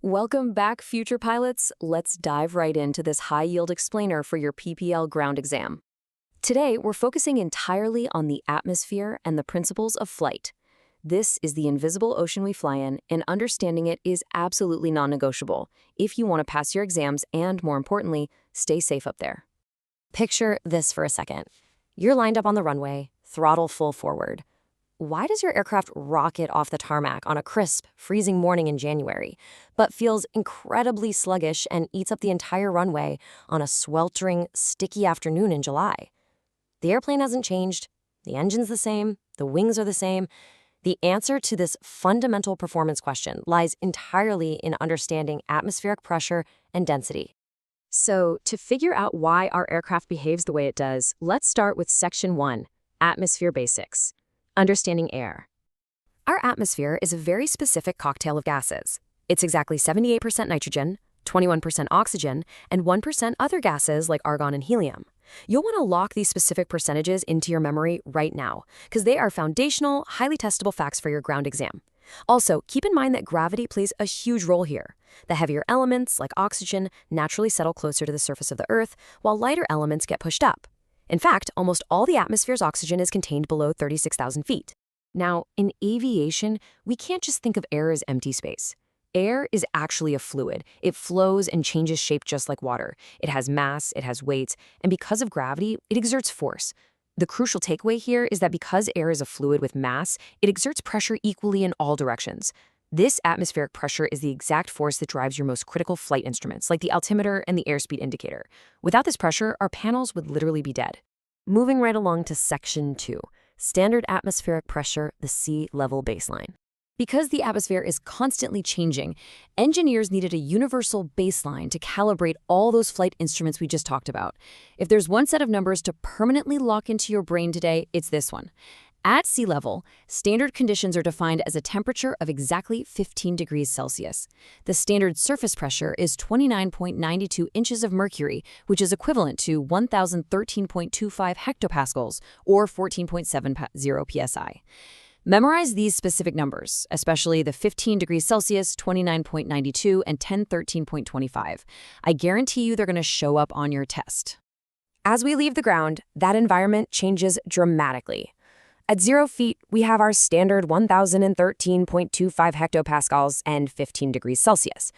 Welcome back, future pilots. Let's dive right into this high-yield explainer for your PPL ground exam. Today, we're focusing entirely on the atmosphere and the principles of flight. This is the invisible ocean we fly in, and understanding it is absolutely non-negotiable if you want to pass your exams and, more importantly, stay safe up there. Picture this for a second. You're lined up on the runway, throttle full forward. Why does your aircraft rocket off the tarmac on a crisp, freezing morning in January, but feels incredibly sluggish and eats up the entire runway on a sweltering, sticky afternoon in July? The airplane hasn't changed, the engine's the same, the wings are the same. The answer to this fundamental performance question lies entirely in understanding atmospheric pressure and density. So, to figure out why our aircraft behaves the way it does, let's start with Section 1, Atmosphere Basics. Understanding air. Our atmosphere is a very specific cocktail of gases. It's exactly 78% nitrogen, 21% oxygen, and 1% other gases like argon and helium. You'll want to lock these specific percentages into your memory right now, because they are foundational, highly testable facts for your ground exam. Also, keep in mind that gravity plays a huge role here. The heavier elements, like oxygen, naturally settle closer to the surface of the Earth, while lighter elements get pushed up. In fact, almost all the atmosphere's oxygen is contained below 36,000 feet. Now, in aviation, we can't just think of air as empty space. Air is actually a fluid. It flows and changes shape just like water. It has mass, it has weight, and because of gravity, it exerts force. The crucial takeaway here is that because air is a fluid with mass, it exerts pressure equally in all directions. This atmospheric pressure is the exact force that drives your most critical flight instruments, like the altimeter and the airspeed indicator. Without this pressure, our panels would literally be dead. Moving right along to Section 2, Standard Atmospheric Pressure, the sea level baseline. Because the atmosphere is constantly changing, engineers needed a universal baseline to calibrate all those flight instruments we just talked about. If there's one set of numbers to permanently lock into your brain today, it's this one. At sea level, standard conditions are defined as a temperature of exactly 15 degrees Celsius. The standard surface pressure is 29.92 inches of mercury, which is equivalent to 1,013.25 hectopascals, or 14.70 psi. Memorize these specific numbers, especially the 15 degrees Celsius, 29.92, and 1013.25. I guarantee you they're going to show up on your test. As we leave the ground, that environment changes dramatically. At 0 feet, we have our standard 1,013.25 hectopascals and 15 degrees Celsius.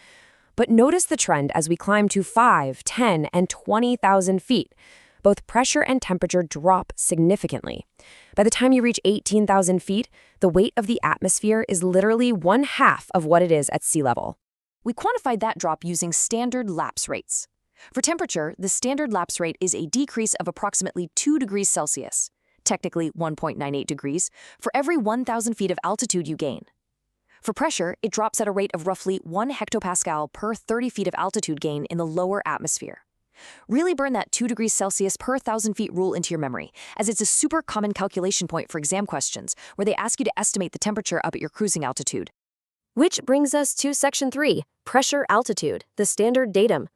But notice the trend as we climb to 5, 10, and 20,000 feet. Both pressure and temperature drop significantly. By the time you reach 18,000 feet, the weight of the atmosphere is literally 1/2 of what it is at sea level. We quantified that drop using standard lapse rates. For temperature, the standard lapse rate is a decrease of approximately 2 degrees Celsius. Technically 1.98 degrees, for every 1,000 feet of altitude you gain. For pressure, it drops at a rate of roughly 1 hectopascal per 30 feet of altitude gain in the lower atmosphere. Really burn that 2 degrees Celsius per 1,000 feet rule into your memory, as it's a super common calculation point for exam questions, where they ask you to estimate the temperature up at your cruising altitude. Which brings us to Section 3, Pressure Altitude, the standard datum.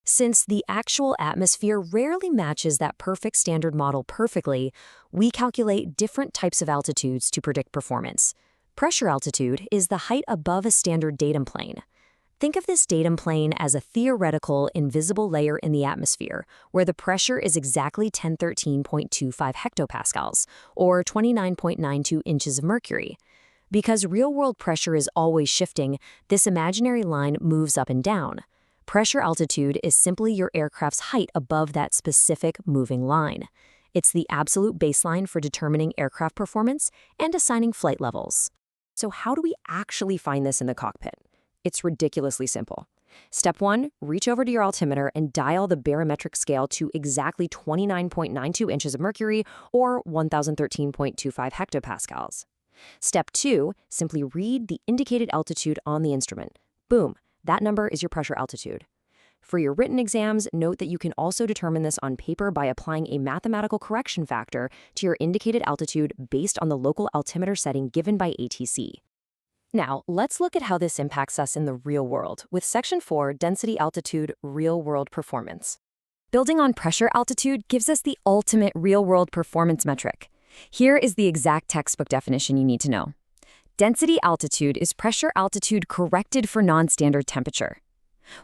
Since the actual atmosphere rarely matches that perfect standard model perfectly, we calculate different types of altitudes to predict performance. Pressure altitude is the height above a standard datum plane. Think of this datum plane as a theoretical, invisible layer in the atmosphere, where the pressure is exactly 1013.25 hectopascals, or 29.92 inches of mercury. Because real-world pressure is always shifting, this imaginary line moves up and down. Pressure altitude is simply your aircraft's height above that specific moving line. It's the absolute baseline for determining aircraft performance and assigning flight levels. So how do we actually find this in the cockpit? It's ridiculously simple. Step 1, reach over to your altimeter and dial the barometric scale to exactly 29.92 inches of mercury, or 1,013.25 hectopascals. Step 2, simply read the indicated altitude on the instrument. Boom. That number is your pressure altitude. For your written exams, note that you can also determine this on paper by applying a mathematical correction factor to your indicated altitude based on the local altimeter setting given by ATC. Now, let's look at how this impacts us in the real world with Section 4, Density Altitude, Real-World Performance. Building on pressure altitude gives us the ultimate real-world performance metric. Here is the exact textbook definition you need to know. Density altitude is pressure altitude corrected for non-standard temperature.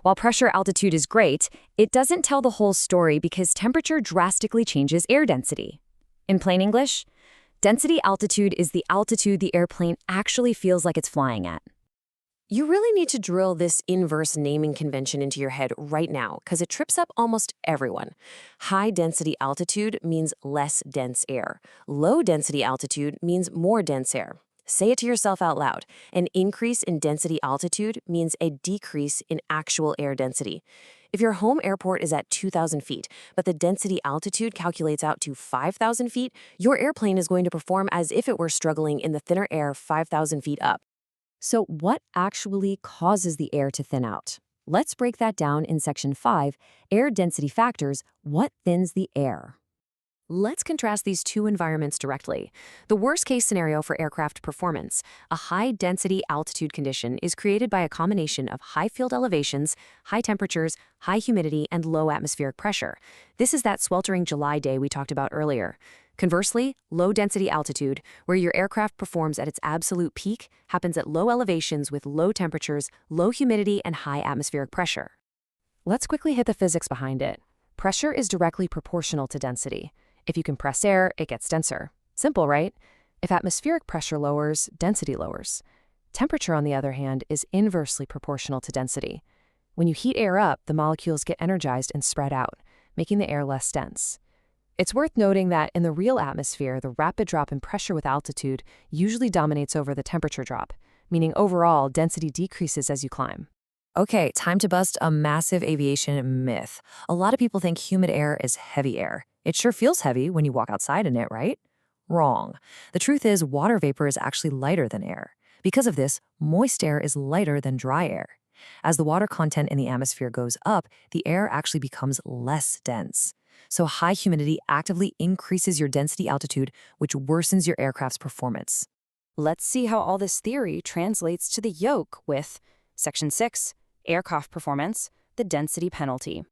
While pressure altitude is great, it doesn't tell the whole story because temperature drastically changes air density. In plain English, density altitude is the altitude the airplane actually feels like it's flying at. You really need to drill this inverse naming convention into your head right now because it trips up almost everyone. High density altitude means less dense air. Low density altitude means more dense air. Say it to yourself out loud. An increase in density altitude means a decrease in actual air density. If your home airport is at 2,000 feet, but the density altitude calculates out to 5,000 feet, your airplane is going to perform as if it were struggling in the thinner air 5,000 feet up. So what actually causes the air to thin out? Let's break that down in Section 5, Air Density Factors, What Thins the Air? Let's contrast these two environments directly. The worst-case scenario for aircraft performance, a high-density altitude condition, is created by a combination of high field elevations, high temperatures, high humidity, and low atmospheric pressure. This is that sweltering July day we talked about earlier. Conversely, low-density altitude, where your aircraft performs at its absolute peak, happens at low elevations with low temperatures, low humidity, and high atmospheric pressure. Let's quickly hit the physics behind it. Pressure is directly proportional to density. If you compress air, it gets denser. Simple, right? If atmospheric pressure lowers, density lowers. Temperature, on the other hand, is inversely proportional to density. When you heat air up, the molecules get energized and spread out, making the air less dense. It's worth noting that in the real atmosphere, the rapid drop in pressure with altitude usually dominates over the temperature drop, meaning overall, density decreases as you climb. Okay, time to bust a massive aviation myth. A lot of people think humid air is heavy air. It sure feels heavy when you walk outside in it, right? Wrong. The truth is, water vapor is actually lighter than air. Because of this, moist air is lighter than dry air. As the water content in the atmosphere goes up, the air actually becomes less dense. So high humidity actively increases your density altitude, which worsens your aircraft's performance. Let's see how all this theory translates to the yoke with Section 6, Aircraft Performance, the Density Penalty.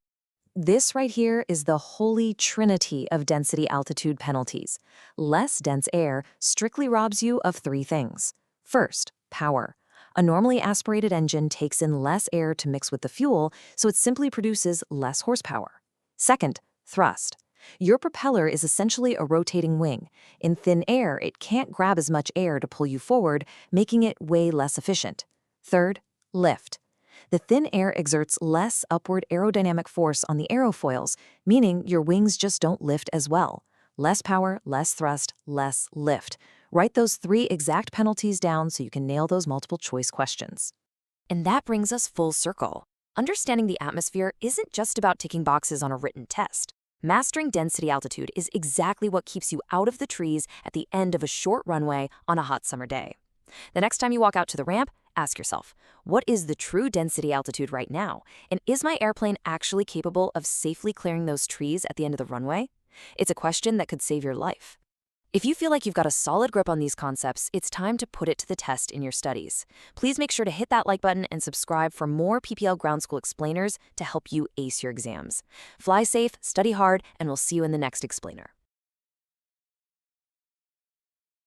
This right here is the holy trinity of density altitude penalties. Less dense air strictly robs you of three things. First, power. A normally aspirated engine takes in less air to mix with the fuel, so it simply produces less horsepower. Second, thrust. Your propeller is essentially a rotating wing. In thin air, it can't grab as much air to pull you forward, making it way less efficient. Third, lift. The thin air exerts less upward aerodynamic force on the aerofoils, meaning your wings just don't lift as well. Less power, less thrust, less lift. Write those three exact penalties down so you can nail those multiple choice questions. And that brings us full circle. Understanding the atmosphere isn't just about ticking boxes on a written test. Mastering density altitude is exactly what keeps you out of the trees at the end of a short runway on a hot summer day. The next time you walk out to the ramp, ask yourself, what is the true density altitude right now? And is my airplane actually capable of safely clearing those trees at the end of the runway? It's a question that could save your life. If you feel like you've got a solid grip on these concepts, it's time to put it to the test in your studies. Please make sure to hit that like button and subscribe for more PPL Ground School explainers to help you ace your exams. Fly safe, study hard, and we'll see you in the next explainer.